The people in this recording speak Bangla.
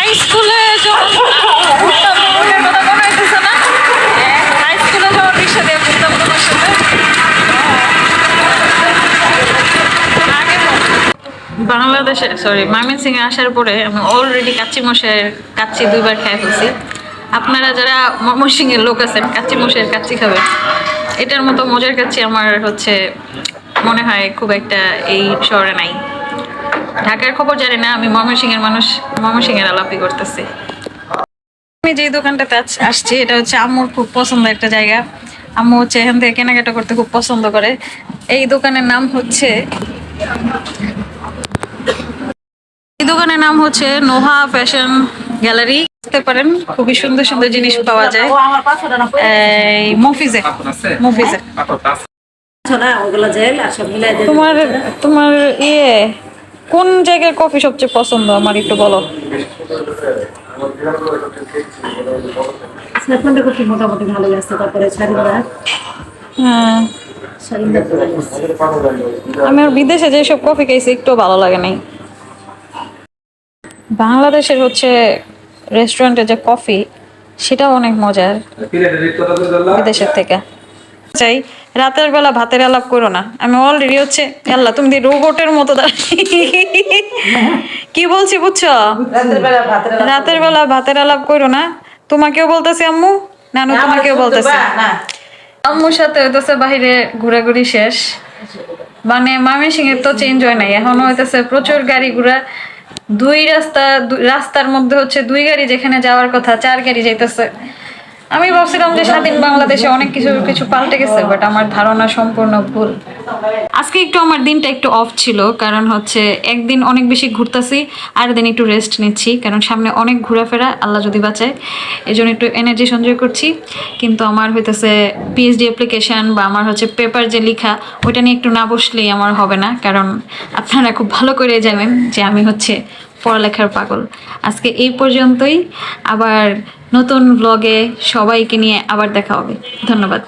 হাই স্কুলে যখন ঘুরতাম ওটার কথা মনে হইতেছে না? হাই স্কুলে যখন রিক্সা দিয়ে ঘুরতাম তোমার সাথে আগে বাংলাদেশে সরি ময়মনসিংহে আসার পরে আমি অলরেডি কাচ্চি মশাইয়ের কাচ্চি 2বার খেয়ে ফেলছি। আপনারা যারা ময়মনসিংহের লোক আছেন কাচ্চি মশাইয়ের কাচ্চি খাবেন, এটার মতো মজার কাচ্চি আমার হচ্ছে মনে হয় খুব একটা এই শহরে নাই। ঢাকার খবর জানি না, আমি ময়মনসিংহের মানুষ, ময়মনসিংহের আলাপই করতেছি। আমি যে দোকানটাতে আসছি এটা হচ্ছে আম্মুর খুব পছন্দের একটা জায়গা। আম্মু হচ্ছে এখান থেকে কেনাকাটা করতে খুব পছন্দ করে। এই দোকানের নাম হচ্ছে নোহা ফ্যাশন গ্যালারি। বুঝতে পারেন খুবই সুন্দর সুন্দর জিনিস পাওয়া যায় এই মফিজে। তোমার তোমার ইয়ে কোন জায়গার কফি সবচেয়ে পছন্দ আমার একটু বলো। মোটামুটি ভালোই আছে। তারপরে হ্যাঁ আমি আর বিদেশে যেসব কফি খাইছি একটু ভালো লাগে নাই। বাংলাদেশের হচ্ছে রেস্টুরেন্টে যে কফি সেটা অনেক মজার বিদেশের থেকে। চাই রাতের বেলা ভাতের আলাপ করো না, আমি অলরেডি হচ্ছে আল্লাহ তুমি রোবটের মতো কি বলছি বুঝছো? রাতের বেলা ভাতের আলাপ করো না, তোমাকেও বলতেছি আম্মু, নানু তোমাকেও বলতেছি। আম্মুর সাথে হইতেছে বাহিরে ঘোরাঘুরি শেষ, মানে ময়মনসিংহের তো চেঞ্জ হয় নাই, এখনো হইতেছে প্রচুর গাড়ি ঘোড়া। রাস্তার মধ্যে হচ্ছে 2 গাড়ি যেখানে যাওয়ার কথা 4 গাড়ি যাইতেছে। আমি ভাবছিলাম যে স্বাধীন বাংলাদেশে অনেক কিছু পাল্টে গেছে, বাট আমার ধারণা সম্পূর্ণ ভুল। আজকে একটু আমার দিনটা একটু অফ ছিল, কারণ হচ্ছে একদিন অনেক বেশি ঘুরতেছি আর দিন একটু রেস্ট নিচ্ছি, কারণ সামনে অনেক ঘোরাফেরা আল্লাহ যদি বাঁচায়, এই জন্য একটু এনার্জি সঞ্চয় করছি। কিন্তু আমার হইতেছে পিএইচডি অ্যাপ্লিকেশন বা আমার হচ্ছে পেপার যে লেখা ওইটা নিয়ে একটু না বসলেই আমার হবে না, কারণ আপনারা খুব ভালো করে জানেন যে আমি হচ্ছে পড়ালেখার পাগল। আজকে এই পর্যন্তই, আবার নতুন ব্লগে সবাইকে নিয়ে আবার দেখা হবে। ধন্যবাদ।